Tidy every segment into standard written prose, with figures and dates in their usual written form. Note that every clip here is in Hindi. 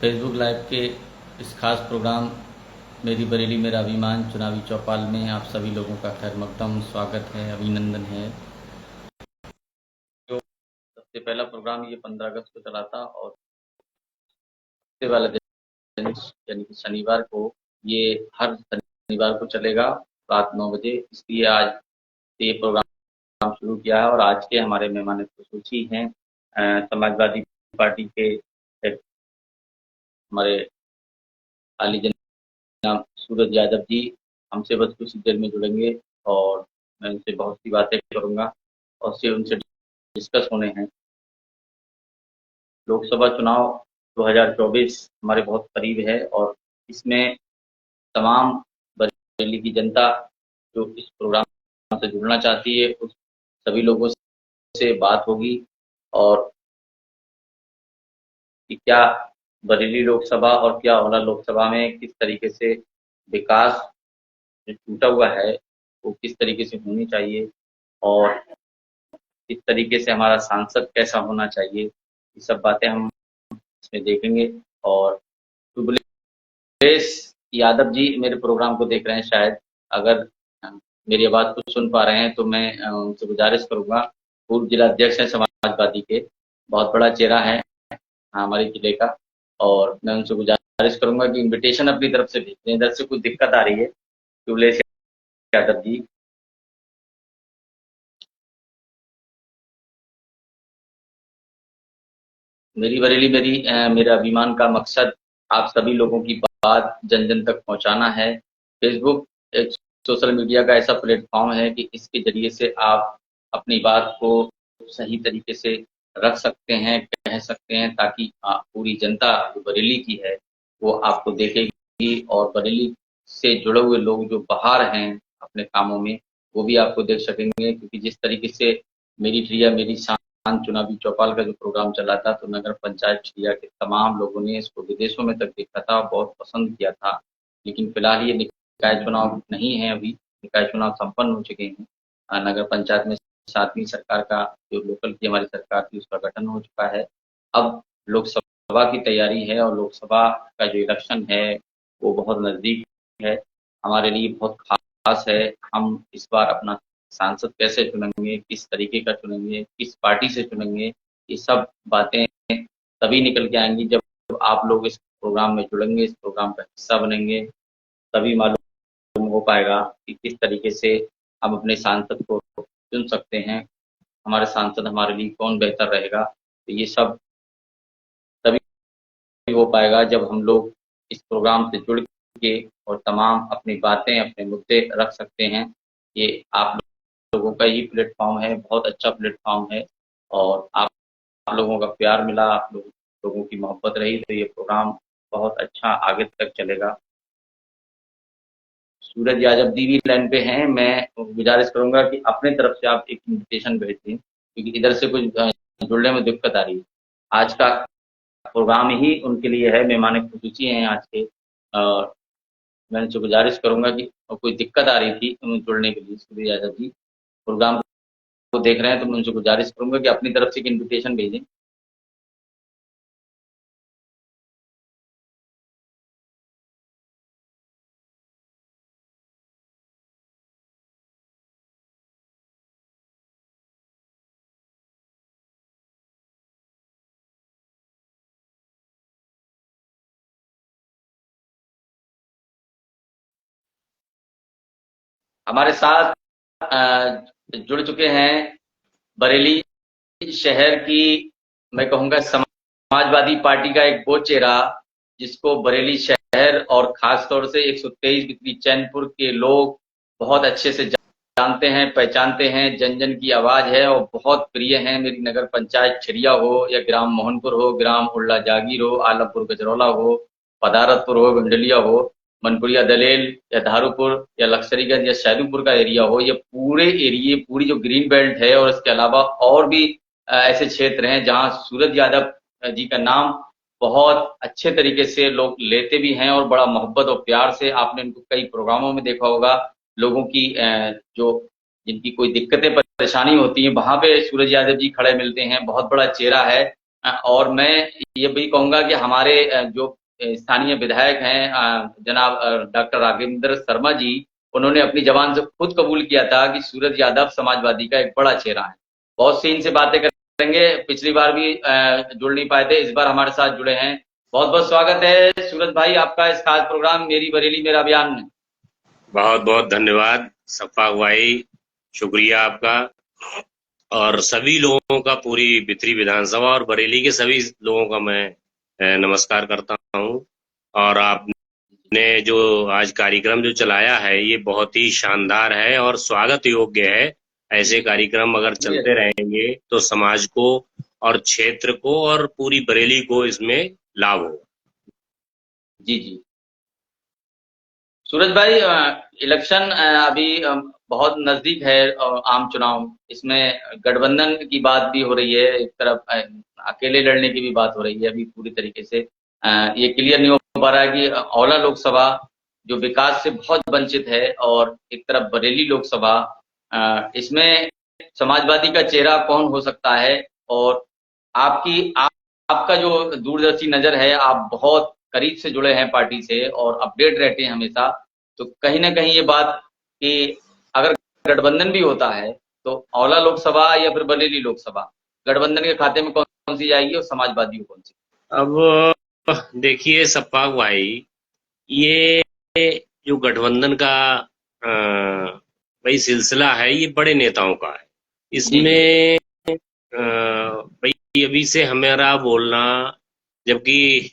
फेसबुक लाइव के इस खास प्रोग्राम मेरी बरेली मेरा अभिमान चुनावी चौपाल में आप सभी लोगों का खैर मकदम स्वागत है, अभिनंदन है। जो सबसे पहला प्रोग्राम ये 15 अगस्त को चला था और सबसे वाला दिन यानी कि शनिवार को ये हर शनिवार को चलेगा रात 9 बजे। इसलिए आज से ये प्रोग्राम शुरू किया है और आज के हमारे मेहमान खुसूसी हैं समाजवादी पार्टी के हमारे आली जनाब सूरज यादव जी। हमसे बस कुछ देर में जुड़ेंगे और मैं उनसे बहुत सी बातें करूंगा और उनसे डिस्कस होने हैं। लोकसभा चुनाव 2024 हमारे बहुत करीब है और इसमें तमाम बरेली की जनता जो इस प्रोग्राम से जुड़ना चाहती है उस सभी लोगों से बात होगी और कि क्या बरेली लोकसभा और क्या औला लोकसभा में किस तरीके से विकास जो टूटा हुआ है वो किस तरीके से होनी चाहिए और किस तरीके से हमारा सांसद कैसा होना चाहिए, ये सब बातें हम इसमें देखेंगे। और सुबलेश यादव जी मेरे प्रोग्राम को देख रहे हैं, शायद अगर मेरी आवाज़ को सुन पा रहे हैं तो मैं उनसे गुजारिश करूंगा। पूर्व जिला अध्यक्ष हैं समाजवादी के, बहुत बड़ा चेहरा है हमारे जिले का, और मैं उनसे गुजारिश करूंगा कि इनविटेशन अपनी तरफ से भेज दें। इधर से कुछ दिक्कत आ रही है सुबलेश यादव जी। मेरी बरेली मेरा अभिमान का मकसद आप सभी लोगों की बात जन जन तक पहुंचाना है। फेसबुक एक सोशल मीडिया का ऐसा प्लेटफॉर्म है कि इसके जरिए से आप अपनी बात को सही तरीके से रख सकते हैं, कह सकते हैं, ताकि पूरी जनता जो बरेली की है वो आपको देखेगी और बरेली से जुड़े हुए लोग जो बाहर हैं अपने कामों में वो भी आपको देख सकेंगे। क्योंकि जिस तरीके से मेरी ट्रिया मेरी शान चुनावी चौपाल का जो प्रोग्राम चला था तो नगर पंचायत ट्रिया के तमाम लोगों ने इसको विदेशों में तक देखा था, बहुत पसंद किया था। लेकिन फिलहाल ये निकाय चुनाव नहीं है, अभी निकाय चुनाव संपन्न हो चुके हैं। नगर पंचायत में 7वीं सरकार का जो लोकल की हमारी सरकार थी उसका गठन हो चुका है। अब लोकसभा की तैयारी है और लोकसभा का जो इलेक्शन है वो बहुत नज़दीक है, हमारे लिए बहुत खास है। हम इस बार अपना सांसद कैसे चुनेंगे, किस तरीके का चुनेंगे, किस पार्टी से चुनेंगे, ये सब बातें तभी निकल के आएंगी जब आप लोग इस प्रोग्राम में जुड़ेंगे, इस प्रोग्राम का हिस्सा बनेंगे, तभी मालूम हो पाएगा कि किस तरीके से हम अपने सांसद को चुन सकते हैं, हमारे सांसद हमारे लिए कौन बेहतर रहेगा। तो ये सब तभी हो पाएगा जब हम लोग इस प्रोग्राम से जुड़ के और तमाम अपनी बातें अपने मुद्दे रख सकते हैं। ये आप लोगों का ही प्लेटफॉर्म है, बहुत अच्छा प्लेटफॉर्म है और आप लोगों का प्यार मिला, आप लोगों की मोहब्बत रही तो ये प्रोग्राम बहुत अच्छा आगे तक चलेगा। सूरज यादव जी भी लाइन पे हैं, मैं गुजारिश करूंगा कि अपने तरफ से आप एक इन्विटेशन भेज दें क्योंकि इधर से कुछ जुड़ने में दिक्कत आ रही है। आज का प्रोग्राम ही उनके लिए है, मेहमान खुसूसी हैं आज के, और मैं उनसे गुजारिश करूंगा कि कोई दिक्कत आ रही थी जुड़ने के लिए। सूरज यादव जी प्रोग्राम को देख रहे हैं तो मैं उनसे गुजारिश करूंगा कि अपनी तरफ से एक इन्विटेशन भेजें। हमारे साथ जुड़ चुके हैं बरेली शहर की, मैं कहूँगा समाजवादी पार्टी का एक वो चेहरा जिसको बरेली शहर और खासतौर से 123 बिक्री चैनपुर के लोग बहुत अच्छे से जानते हैं, पहचानते हैं। जन जन की आवाज है और बहुत प्रिय है। मेरी नगर पंचायत छिरिया हो या ग्राम मोहनपुर हो, ग्राम उल्ला जागीर हो, आलमपुर गजरौला हो, पदारतपुर हो, गंडलिया हो, मनपुरिया दलेल या धारूपुर या लक्सरीगंज या सैदुपुर का एरिया हो, ये पूरे एरिए पूरी जो ग्रीन बेल्ट है और इसके अलावा और भी ऐसे क्षेत्र हैं जहां सूरज यादव जी का नाम बहुत अच्छे तरीके से लोग लेते भी हैं और बड़ा मोहब्बत और प्यार से, आपने इनको कई प्रोग्रामों में देखा होगा। लोगों की जो जिनकी कोई दिक्कतें परेशानी होती हैं वहां पे सूरज यादव जी खड़े मिलते हैं, बहुत बड़ा चेहरा है। और मैं ये भी कहूंगा कि हमारे जो स्थानीय विधायक हैं जनाब डॉक्टर राघवेंद्र शर्मा जी, उन्होंने अपनी जबान से खुद कबूल किया था कि सूरज यादव समाजवादी का एक बड़ा चेहरा है। बहुत सी इनसे बातें करेंगे, पिछली बार भी जुड़ नहीं पाए थे, इस बार हमारे साथ जुड़े हैं। बहुत बहुत स्वागत है सूरज भाई आपका इस खास प्रोग्राम मेरी बरेली मेरा अभियान में। बहुत बहुत धन्यवाद सफाक भाई, शुक्रिया आपका। और सभी लोगों का, पूरी बिथरी विधानसभा और बरेली के सभी लोगों का मैं नमस्कार करता हूं। और आपने जो आज कार्यक्रम जो चलाया है ये बहुत ही शानदार है और स्वागत योग्य है। ऐसे कार्यक्रम अगर चलते रहेंगे तो समाज को और क्षेत्र को और पूरी बरेली को इसमें लाभ होगा। जी जी सूरज भाई, इलेक्शन अभी बहुत नजदीक है, आम चुनाव, इसमें गठबंधन की बात भी हो रही है, एक तरफ अकेले लड़ने की भी बात हो रही है। अभी पूरी तरीके से ये क्लियर नहीं हो पा रहा है कि औला लोकसभा जो विकास से बहुत वंचित है और एक तरफ बरेली लोकसभा, इसमें समाजवादी का चेहरा कौन हो सकता है। और आपका जो दूरदर्शी नजर है, आप बहुत करीब से जुड़े हैं पार्टी से और अपडेट रहते हैं हमेशा, तो कहीं ना कहीं ये बात कि अगर गठबंधन भी होता है तो औला लोकसभा या फिर बरेली लोकसभा गठबंधन के खाते में कौन सी जाएगी और समाजवादी को कौन सी। अब देखिए सप्पाक भाई, ये जो गठबंधन का भाई सिलसिला है ये बड़े नेताओं का है। इसमें भाई अभी से हमारा बोलना, जबकि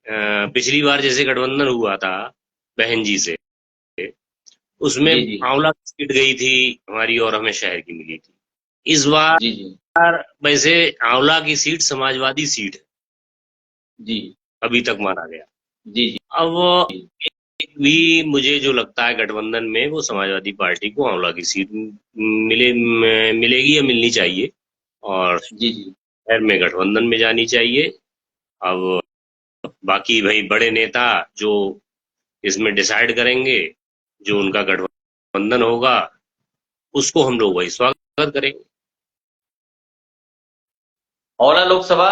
पिछली बार जैसे गठबंधन हुआ था बहन जी से, उसमें आंवला की सीट गई थी हमारी और हमें शहर की मिली थी। इस बार वैसे आंवला की सीट समाजवादी सीट है जी, अभी तक माना गया। जी जी अब भी मुझे जो लगता है गठबंधन में वो समाजवादी पार्टी को आंवला की सीट मिलेगी या मिलनी चाहिए और जी जी शहर में गठबंधन में जानी चाहिए। अब बाकी भाई बड़े नेता जो इसमें डिसाइड करेंगे, जो उनका गठबंधन होगा उसको हम लोग वही स्वागत करेंगे। औला लोकसभा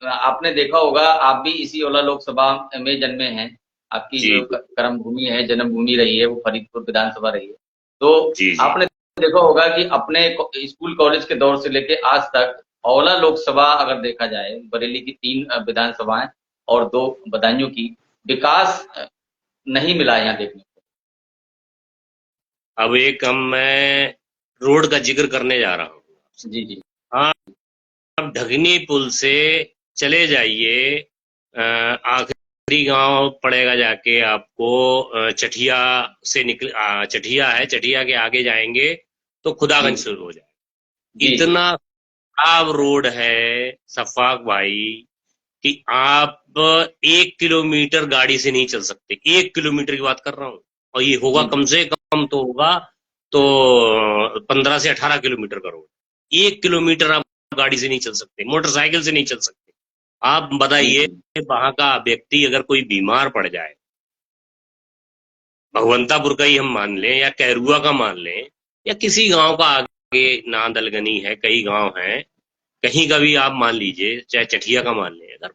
आपने देखा होगा, आप भी इसी औला लोकसभा में जन्मे हैं, आपकी जो कर्म भूमि है, जन्मभूमि रही है, वो फरीदपुर विधानसभा रही है। तो आपने देखा होगा कि अपने स्कूल कॉलेज के दौर से लेके आज तक औला लोकसभा अगर देखा जाए, बरेली की 3 विधानसभाएं और 2 बदायूं की, विकास नहीं मिला यहाँ देखने को। अब एक मैं रोड का जिक्र करने जा रहा हूँ। जी जी हाँ, अब ढगनी पुल से चले जाइए, आखिरी गांव पड़ेगा जाके आपको चठिया से चठिया है, चठिया के आगे जाएंगे तो खुदागंज शुरू हो जाए। इतना खराब रोड है सफाक भाई कि आप 1 किलोमीटर गाड़ी से नहीं चल सकते। 1 किलोमीटर की बात कर रहा हूँ, और ये होगा कम से कम तो होगा तो 15 से 18 किलोमीटर का रोड। 1 किलोमीटर आप गाड़ी से नहीं चल सकते, मोटरसाइकिल से नहीं चल सकते। आप बताइए वहां का व्यक्ति अगर कोई बीमार पड़ जाए, भगवंतापुर का ही हम मान लें या कैरुआ का मान लें या किसी गांव का आगे नादलगनी है, कई गांव हैं, कहीं का भी आप मान लीजिए, चाहे चठिया का मान लें, अगर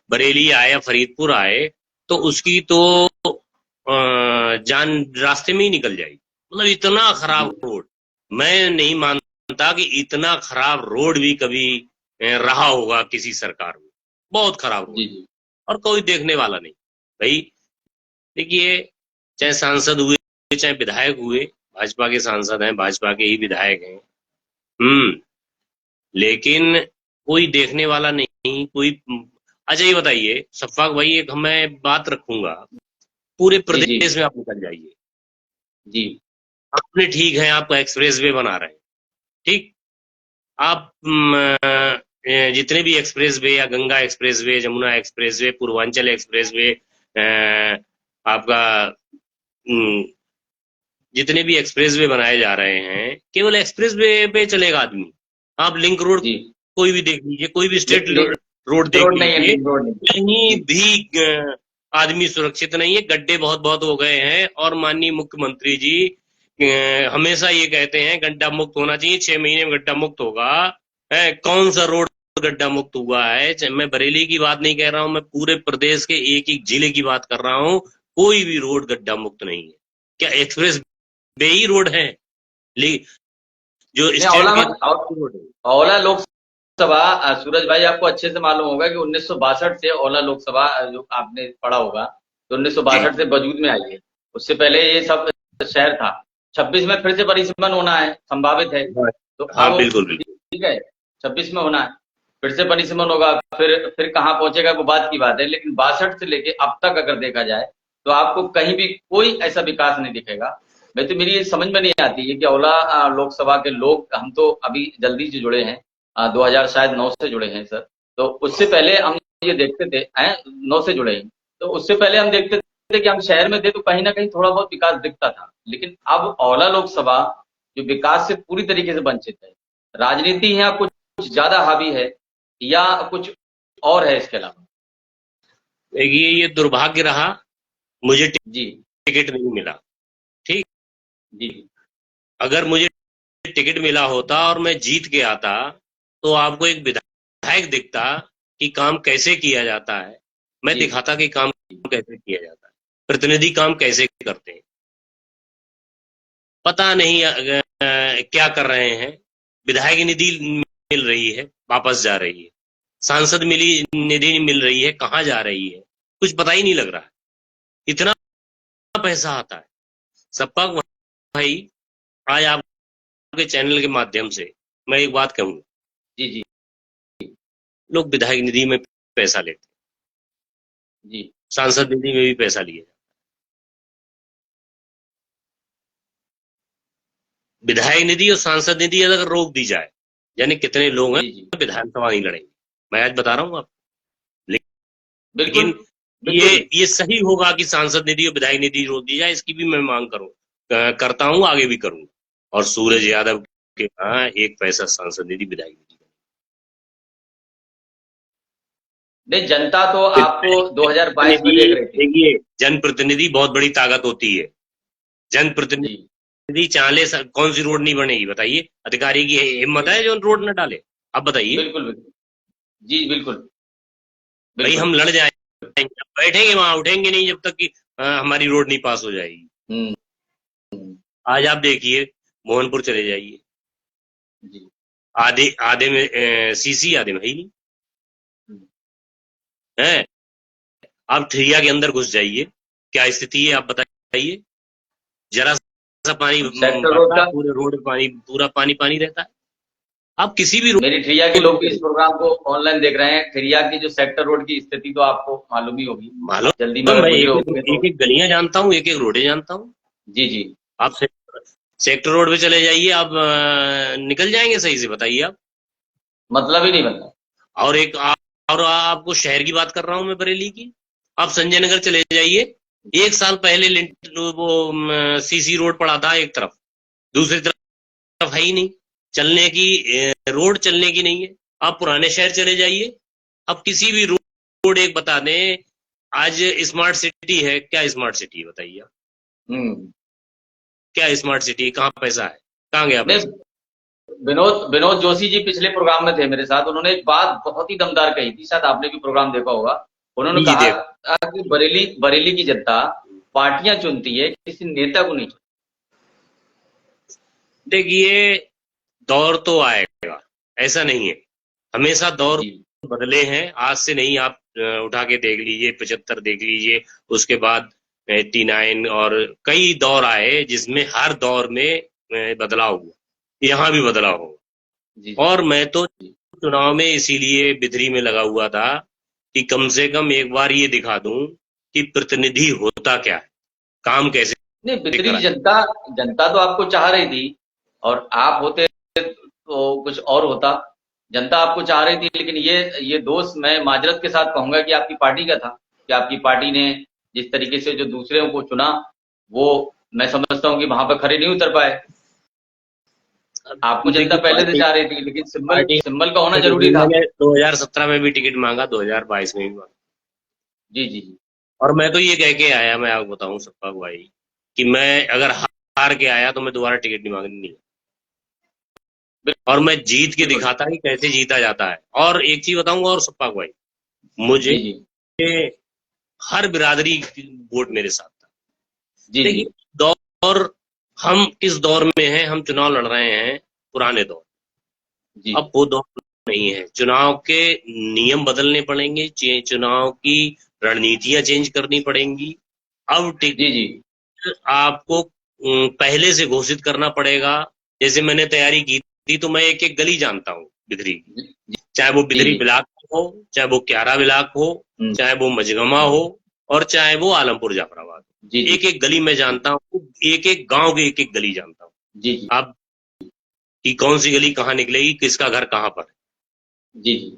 बरेली आए या फरीदपुर आए तो उसकी तो जान रास्ते में ही निकल जाएगी। मतलब इतना खराब रोड, मैं नहीं मानता कि इतना खराब रोड भी कभी रहा होगा किसी सरकार में। बहुत खराब रोड और कोई देखने वाला नहीं। भाई देखिए, चाहे सांसद हुए चाहे विधायक हुए, भाजपा के सांसद हैं, भाजपा के ही विधायक हैं, लेकिन कोई देखने वाला नहीं, कोई। अच्छा ये बताइए सफाक भाई, एक मैं बात रखूंगा, पूरे प्रदेश में आप निकल जाइए जी, आपने ठीक है, आपका एक्सप्रेस वे बना रहे हैं, ठीक, आप जितने भी एक्सप्रेस वे या Ganga express way, Jamuna express way, Purvanchal express way, आपका जितने भी एक्सप्रेस वे बनाए जा रहे हैं, केवल एक्सप्रेस वे पे चलेगा आदमी। आप लिंक रोड कोई भी देख लीजिए, कोई भी स्टेट रोड देख लीजिए, कहीं भी आदमी सुरक्षित नहीं है। गड्ढे बहुत बहुत हो गए हैं और माननीय मुख्यमंत्री जी हमेशा ये कहते हैं गड्ढा मुक्त होना चाहिए, 6 महीने में गड्ढा मुक्त होगा। कौन सा रोड गड्ढा मुक्त हुआ है। मैं बरेली की बात नहीं कह रहा हूं, मैं पूरे प्रदेश के एक एक जिले की बात कर रहा हूं, कोई भी रोड गड्ढा मुक्त नहीं है। क्या एक्सप्रेस वे ही रोड है? जो स्टेट के रोड है। औला लोकसभा, सूरज भाई आपको अच्छे से मालूम होगा कि 1962 से औला लोकसभा जो आपने पढ़ा होगा, तो 1962 से वजूद में आई है। उससे पहले ये सब शहर था। 26 में फिर से परिसीमन होना है, संभावित है। तो हाँ अब बिल्कुल बिल्कुल ठीक है, 26 में होना है, फिर से परिसीमन होगा। फिर कहाँ पहुंचेगा वो बात की बात है, लेकिन 62 से लेके अब तक अगर देखा जाए तो आपको कहीं भी कोई ऐसा विकास नहीं दिखेगा। मैं तो मेरी ये समझ में नहीं आती है कि औला लोकसभा के लोग, हम तो अभी जल्दी से जुड़े हैं, 2000 शायद 9 से जुड़े हैं सर। तो उससे पहले हम ये देखते थे, 9 से जुड़े हैं, तो उससे पहले हम देखते थे कि हम शहर में थे तो कहीं ना कहीं थोड़ा बहुत विकास दिखता था। लेकिन अब औला लोकसभा जो विकास से पूरी तरीके से वंचित है। राजनीति यहाँ कुछ ज्यादा हावी है या कुछ और है इसके अलावा? देखिए, ये दुर्भाग्य रहा, मुझे जी टिकट नहीं मिला। ठीक, जी अगर मुझे टिकट मिला होता और मैं जीत के आता तो आपको एक विधायक दिखता कि काम कैसे किया जाता है, मैं दिखाता कि काम कैसे किया जाता है, प्रतिनिधि काम कैसे करते हैं। पता नहीं क्या कर रहे हैं। विधायक निधि मिल रही है, वापस जा रही है। सांसद निधि मिल रही है, कहाँ जा रही है, कुछ पता ही नहीं लग रहा है। इतना पैसा आता है। सपा भाई, आज आपके चैनल के माध्यम से मैं एक बात कहूंगा, जी जी लोग विधायक निधि में पैसा लेते हैं, जी सांसद निधि में भी पैसा लिया जाता है। विधायक निधि और सांसद निधि अगर रोक दी जाए, यानी कितने लोग हैं जी विधानसभा नहीं लड़ेंगे। मैं आज बता रहा हूँ आपको, बिल्कुल लेकिन बिल्कुल। ये सही होगा कि सांसद निधि और विधायक निधि रोक दी जाए। इसकी भी मैं मांग करता हूँ, आगे भी करूंगा। और सूरज यादव के यहाँ 1 पैसा सांसद निधि, विधायक निधि। नहीं, जनता तो आपको 2022 में देख रही थी। देखिए, जनप्रतिनिधि बहुत बड़ी ताकत होती है। जनप्रतिनिधि चाहले कौन सी रोड नहीं बनेगी बताइए? अधिकारी की हिम्मत है जो रोड न डाले? अब बताइए। बिल्कुल बिल्कुल जी बिल्कुल भाई, हम बिल्कुल। लड़ जाएंगे, बैठेंगे वहां, उठेंगे नहीं जब तक कि हमारी रोड नहीं पास हो जाएगी। हम्म, आज आप देखिए, मोहनपुर चले जाइए, जी आधे आधे में सीसी, आधे में ही नहीं है। आप ठिरिया के अंदर घुस जाइए, क्या स्थिति है आप बताइए? जरा सा पानी सेक्टर रोड बढ़ता का, है, पूरे रोड पानी, पूरा पानी पानी रहता है। आप किसी भी मेरी ठिरिया के रोड लोग भी पे इस प्रोग्राम को ऑनलाइन देख रहे हैं। ठिरिया की जो सेक्टर रोड की स्थिति तो आपको मालूम ही होगी, आप जल्दी में मालूम, अगर मैं गुजरे एक होंगे तो। एक गलियां जानता हूँ, एक एक रोडे जानता हूँ। जी जी आप सेक्टर रोड पे चले जाइए, आप निकल जाएंगे सही से, बताइए आप। मतलब ही नहीं बनता। और और आपको शहर की बात कर रहा हूं मैं, बरेली की। आप संजय नगर चले जाइए, 1 साल पहले वो सीसी रोड पड़ा था एक तरफ, दूसरी तरफ है ही नहीं। चलने की रोड चलने की नहीं है। आप पुराने शहर चले जाइए, अब किसी भी रोड एक बता दें। आज स्मार्ट सिटी है, क्या स्मार्ट सिटी है बताइए आप? हम्म क्या स्मार्ट सिटी, कहाँ पैसा है, कहाँ गया नहीं, पैसा? विनोद जोशी जी पिछले प्रोग्राम में थे मेरे साथ। उन्होंने एक बात बहुत ही दमदार कही थी, शायद आपने भी प्रोग्राम देखा होगा। उन्होंने जी कहा देख, कि बरेली की जनता पार्टियां चुनती है, किसी नेता को नहीं चुनती। देखिए, दौर तो आएगा, ऐसा नहीं है। हमेशा दौर जी बदले हैं, आज से नहीं। आप उठा के देख लीजिए, 75 देख लीजिए, उसके बाद 89, और कई दौर आए जिसमें हर दौर में बदलाव हुआ। यहाँ भी बदलाव होगा। जी और मैं तो जी चुनाव में इसीलिए बिथरी में लगा हुआ था कि कम से कम एक बार ये दिखा दूं कि प्रतिनिधि होता क्या है, काम नहीं, कैसे बितरी करा जाए। जनता, जनता तो आपको चाह रही थी, और आप होते तो कुछ और होता। जनता आपको चाह रही थी, लेकिन ये दोष मैं माजरत के साथ कहूंगा कि आपकी पार्टी का था, कि आपकी पार्टी ने जिस तरीके से जो दूसरे को चुना, वो मैं समझता हूँ कि वहां पर खड़े नहीं उतर पाए। आपको जनता देखिए, पहले से पार्टी चाह रही थी, लेकिन सिंबल पार्टी सिंबल का होना जरूरी था। मैंने 2017 में भी टिकट मांगा, 2022 में भी मांगा। जी जी जी और मैं तो ये कह के आया, मैं आपको बताऊं सबका भाई, कि मैं अगर हार के आया तो मैं दोबारा टिकट नहीं मांगनी, नहीं। और मैं जीत के दिखाता कि कैसे जीता जाता है। और एक चीज बताऊंगा और सप्पाक भाई, मुझे जी जी हर बिरादरी वोट मेरे साथ था। जी जी देखिए, दौर, हम किस दौर में हैं, हम चुनाव लड़ रहे हैं पुराने दौर, जी अब वो दौर नहीं है। चुनाव के नियम बदलने पड़ेंगे, चुनाव की रणनीतियां चेंज करनी पड़ेंगी। अब जी जी आपको पहले से घोषित करना पड़ेगा। जैसे मैंने तैयारी की थी तो मैं एक एक गली जानता हूँ बिथरी की, जी चाहे वो जी बिथरी जी ब्लॉक हो, चाहे वो क्यारा ब्लॉक हो, हम्म, चाहे वो मजगमा हो, और चाहे वो आलमपुर जाफराबाद जी हो। जी एक एक गली में जानता हूँ, एक एक गांव की एक एक गली जानता हूँ। जी जी आप कि कौन सी गली कहाँ निकलेगी, किसका घर कहाँ पर है। जी जी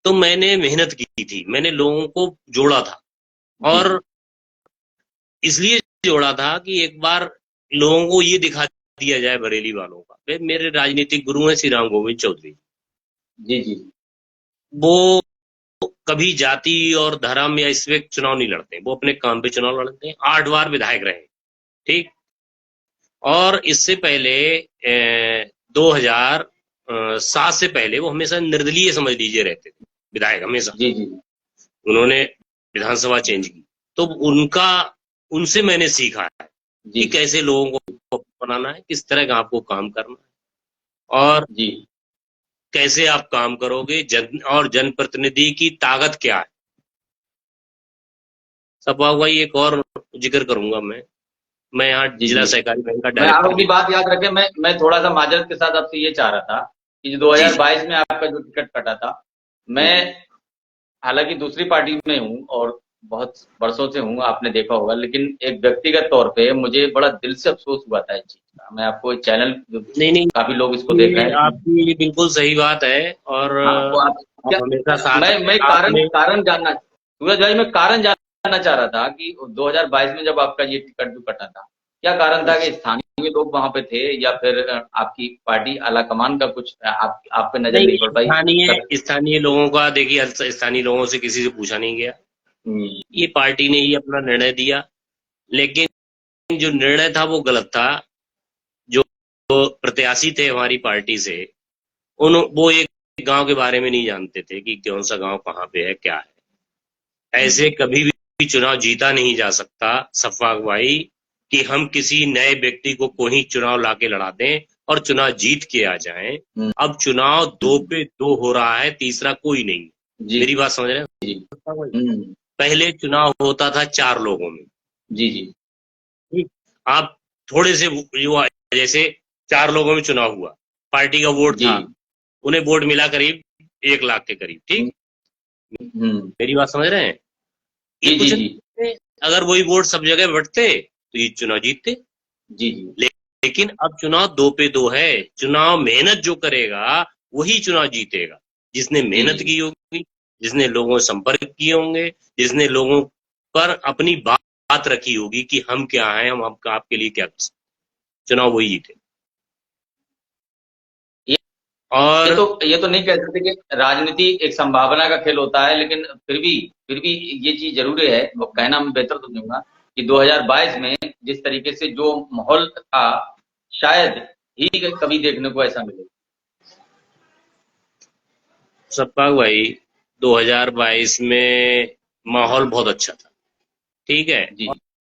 तो मैंने मेहनत की थी, मैंने लोगों को जोड़ा था, जी और इसलिए जोड़ा था कि एक बार लोगों को ये दिखा दिया जाए बरेली वालों का। वे मेरे राजनीतिक गुरु हैं श्री राम गोविंद चौधरी। जी जी वो कभी जाति और धर्म या इस पे चुनाव नहीं लड़ते, वो अपने काम पे चुनाव लड़ते हैं। 8 बार विधायक रहे, ठीक। और इससे पहले 2007 से पहले वो हमेशा निर्दलीय समझ लीजिए रहते थे, विधायक हमेशा। जी जी उन्होंने विधानसभा चेंज की, तो उनका, उनसे मैंने सीखा है कि जी कैसे लोगों को बनाना है, किस तरह का आपको काम करना है, और जी कैसे आप काम करोगे, और जनप्रतिनिधि की ताकत क्या है। सपा भाई, एक और जिक्र करूंगा मैं यहाँ जी जिला जी सहकारी बैंक का मैं आप डायरेक्टर अपनी भी। बात याद रखें। मैं थोड़ा सा माजरत के साथ आपसे ये चाह रहा था कि जो जी जी 2022 में आपका जो टिकट कटा था, जी मैं हालांकि दूसरी पार्टी में हूँ और बहुत वर्षों से हूँ, आपने देखा होगा, लेकिन एक व्यक्तिगत तौर पे मुझे बड़ा दिल से अफसोस हुआ था इस चीज का। मैं आपको एक चैनल, नहीं नहीं, काफी लोग इसको देख रहे ये हैं, लेकिन आपकी बिल्कुल सही बात है, और आपको आप आप क्या, हमेशा साथ मैं साथ कारण में। कारण जानना, सूरज भाई, मैं कारण जानना चाह रहा था कि 2022 में जब आपका ये टिकट जो कटा था, क्या कारण था? कि स्थानीय लोग वहां पे थे, या फिर आपकी पार्टी आला कमान का कुछ आप पे नजर नहीं नहीं, पड़ पाई? स्थानीय स्थानीय लोगों का देखिए, स्थानीय लोगों से किसी से पूछा नहीं गया। हम्म, ये पार्टी ने ही अपना निर्णय दिया, लेकिन जो निर्णय था वो गलत था। जो प्रत्याशी थे हमारी पार्टी से, वो एक गांव के बारे में नहीं जानते थे कि कौन सा गांव कहाँ पे है, क्या है। ऐसे कभी भी चुनाव जीता नहीं जा सकता सफाक भाई, कि हम किसी नए व्यक्ति को कोई चुनाव लाके लड़ा दें और चुनाव जीत के आ जाएं। हम्म, अब चुनाव 2 पे 2 हो रहा है, तीसरा कोई नहीं। जी मेरी बात समझ रहे हैं जी सफाक भाई? हम्म, पहले चुनाव होता था 4 लोगों में, जी जी ठीक? आप थोड़े से युवा, जैसे 4 लोगों में चुनाव हुआ, पार्टी का वोट जी था, उन्हें वोट मिला करीब 1 लाख के करीब, ठीक। मेरी बात समझ रहे हैं? ये जी जी कुछ जी नहीं है। अगर वही वोट सब जगह बंटते तो ये चुनाव जीतते। जी जी लेकिन अब चुनाव 2 पे 2 है। चुनाव मेहनत जो करेगा वही चुनाव जीतेगा, जिसने जी मेहनत जी की होगी, जिसने लोगों से संपर्क किए होंगे, जिसने लोगों पर अपनी बात रखी होगी कि हम क्या हैं, हम आपके लिए क्या कर सकते हैं। चुनाव वही जीते। ये और ये तो नहीं कह सकते कि राजनीति एक संभावना का खेल होता है, लेकिन फिर भी ये चीज जरूरी है, और कहना मैं बेहतर तो दूंगा कि 2022 में जिस तरीके से जो माहौल था, शायद ही कभी देखने को ऐसा मिले। सपा भाई, 2022 में माहौल बहुत अच्छा था, ठीक है। जी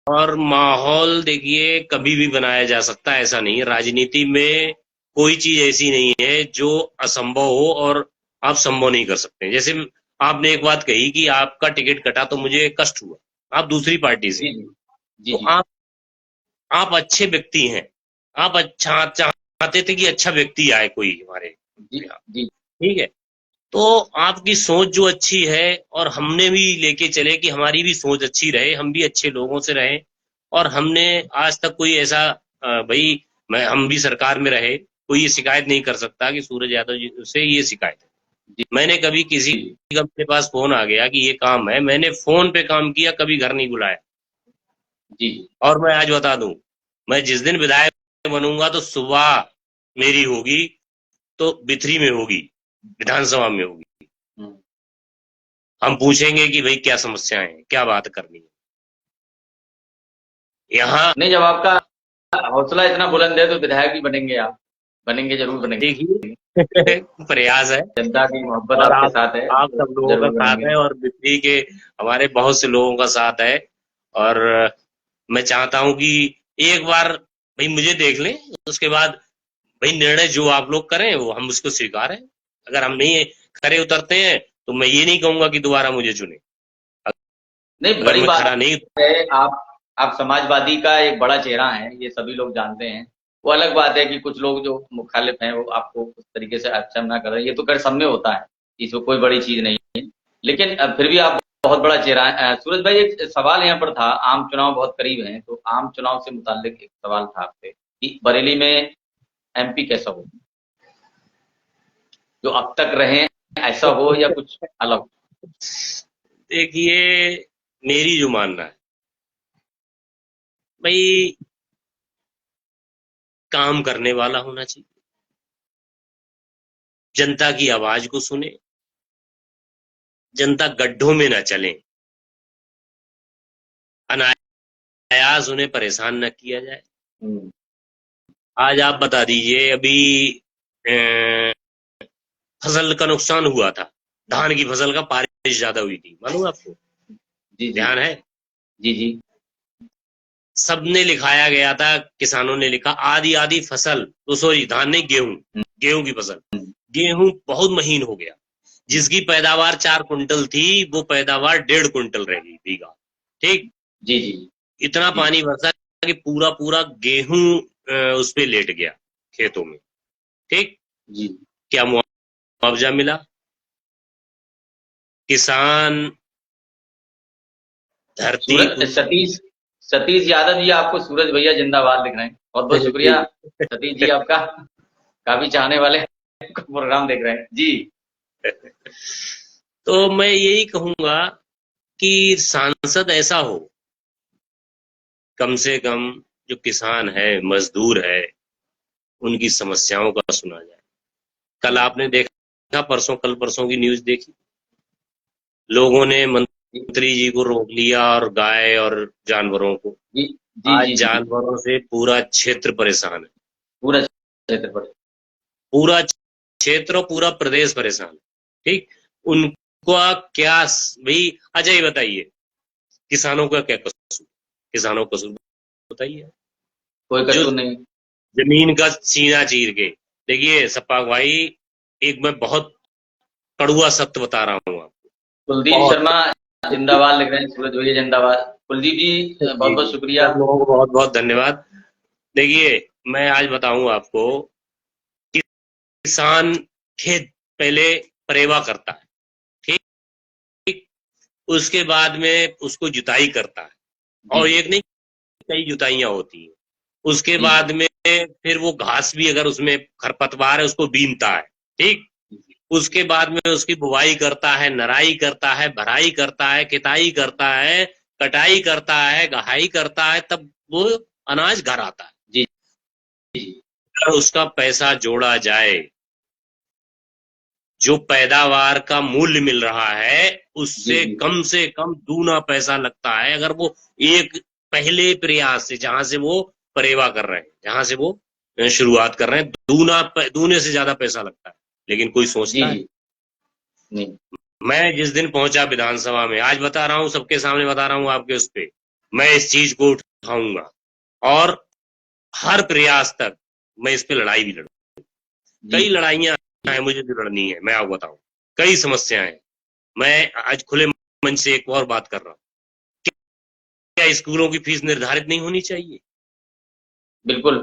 और माहौल देखिए कभी भी बनाया जा सकता है, ऐसा नहीं है। राजनीति में कोई चीज ऐसी नहीं है जो असंभव हो और आप संभव नहीं कर सकते। जैसे आपने एक बात कही कि आपका टिकट कटा तो मुझे कष्ट हुआ, आप दूसरी पार्टी से, जी जी जी तो जी आप अच्छे व्यक्ति हैं, आप अच्छा चाहते थे कि अच्छा व्यक्ति आए कोई हमारे जी यहाँ, जी ठीक है। तो आपकी सोच जो अच्छी है, और हमने भी लेके चले कि हमारी भी सोच अच्छी रहे, हम भी अच्छे लोगों से रहे, और हमने आज तक कोई ऐसा भाई, मैं हम भी सरकार में रहे, कोई ये शिकायत नहीं कर सकता कि सूरज यादव जी से ये शिकायत है। जी मैंने कभी किसी का मेरे पास फोन आ गया कि ये काम है, मैंने फोन पे काम किया, कभी घर नहीं बुलाया। जी और मैं आज बता दूं, मैं जिस दिन विधायक बनूंगा तो सुबह मेरी होगी, तो बिथरी में होगी, विधानसभा में होगी। हम्म। हम पूछेंगे कि भाई क्या समस्याएं हैं, क्या बात करनी है यहाँ। नहीं, जब आपका हौसला इतना बुलंद है तो विधायक भी बनेंगे आप। बनेंगे, जरूर बनेंगे। देखिए प्रयास है जनता की मोहब्बत और आपके साथ है, आप तो सब लोगों का जरूर साथ बनेंगे। है और बिजली के हमारे बहुत से लोगों का साथ है। और मैं चाहता हूं कि एक बार भाई मुझे देख लें, उसके बाद भाई निर्णय जो आप लोग करें वो हम उसको स्वीकार है। अगर हम नहीं खरे उतरते हैं तो मैं ये नहीं कहूंगा कि दोबारा मुझे चुने। नहीं, अगर बड़ी मैं बात खरा नहीं, है, आप समाजवादी का एक बड़ा चेहरा हैं, ये सभी लोग जानते हैं। वो अलग बात है कि कुछ लोग जो मुखालिफ हैं वो आपको उस तरीके से अच्छा ना कर रहे हैं, ये तो खैर सब में होता है, इसमें कोई बड़ी चीज नहीं है। लेकिन फिर भी आप बहुत बड़ा चेहरा है। सूरज भाई, एक सवाल यहाँ पर था, आम चुनाव बहुत करीब हैं, तो आम चुनाव से मुताल्लिक एक सवाल था आपसे कि बरेली में एमपी कैसा हो, जो अब तक रहे ऐसा हो या कुछ अलग? देखिए मेरी जो मानना है भाई, काम करने वाला होना चाहिए, जनता की आवाज को सुने, जनता गड्ढों में न चले, अनायास उन्हें परेशान न किया जाए। आज आप बता दीजिए, अभी अ, फसल का नुकसान हुआ था, धान की फसल का, बारिश ज्यादा हुई थी, मालूम है आपको? जी जी ध्यान है? जी जी सबने लिखाया गया था, किसानों ने लिखा आधी आधी फसल, तो सॉरी धान नहीं, गेहूं, गेहूं की फसल, गेहूं बहुत महीन हो गया। जिसकी पैदावार 4 कुंटल थी वो पैदावार 1.5 कुंटल रह गई बीघा। ठीक, जी जी इतना जी पानी बरसा कि पूरा पूरा गेहूं उस पे लेट गया खेतों में। ठीक, जी। क्या मुआवजा मिला? किसान धरती सूरज सतीश सतीश यादव जी आपको सूरज भैया जिंदाबाद लिख रहे हैं, बहुत बहुत शुक्रिया सतीश जी आपका, काफी चाहने वाले प्रोग्राम देख रहे हैं जी। तो मैं यही कहूंगा कि सांसद ऐसा हो, कम से कम जो किसान है, मजदूर है, उनकी समस्याओं का सुना जाए। कल आपने देखा, परसों, कल परसों की न्यूज देखी, लोगों ने मंत्री जी को रोक लिया और गाय और जानवरों को। जी जी आज जी जी। जानवरों से पूरा क्षेत्र परेशान है, पूरा क्षेत्र पर। पूरा क्षेत्र और पूरा प्रदेश परेशान है। ठीक, उनका क्या भाई? अच्छा ये बताइए, किसानों का क्या कसूर? किसानों का कसूर बताइए। कोई जो कसूर नहीं। जमीन का सीना चीर के, देखिए सप्पाक भाई, एक मैं बहुत कड़ुआ सत्य बता रहा हूँ आपको, कुलदीप बहुत। शर्मा जिंदाबाद लिख रहे हैं, सूरज भैया जिंदाबाद। कुलदीप जी बहुत जी बहुत जी, शुक्रिया। सब लोगों को बहुत बहुत धन्यवाद। देखिए मैं आज बताऊं आपको, किसान खेत पहले परेवा करता है, ठीक, उसके बाद में उसको जुताई करता है, जी और एक नहीं कई जुताइयां होती हैं। उसके जी बाद में फिर वो घास भी अगर उसमें खरपतवार है उसको बीनता है। ठीक, जी उसके बाद में उसकी बुवाई करता है, नराई करता है, भराई करता है, किताई करता है, कटाई करता है, गहाई करता है, तब वो अनाज घर आता है। जी जी अगर उसका पैसा जोड़ा जाए, जो पैदावार का मूल्य मिल रहा है जी उससे जी कम से कम दूना पैसा लगता है, अगर वो एक पहले प्रयास से, जहां से वो परेवा कर रहे हैं, जहां से वो शुरुआत कर रहे हैं, दूने से ज्यादा पैसा लगता है। लेकिन कोई जी सोचता है? जी नहीं। मैं जिस दिन पहुंचा विधानसभा में, आज बता रहा हूं, सबके सामने बता रहा हूं आपके उस पे, मैं इस चीज को उठाऊंगा और हर प्रयास तक मैं इस पे लड़ाई भी लड़ूंगा। जी कई लड़ाइयां हैं मुझे जो लड़नी है, मैं आपको बताऊं, कई समस्याएं हैं। मैं आज खुले मन से एक और बात कर रहा हूं, क्या स्कूलों की फीस निर्धारित नहीं होनी चाहिए? बिल्कुल।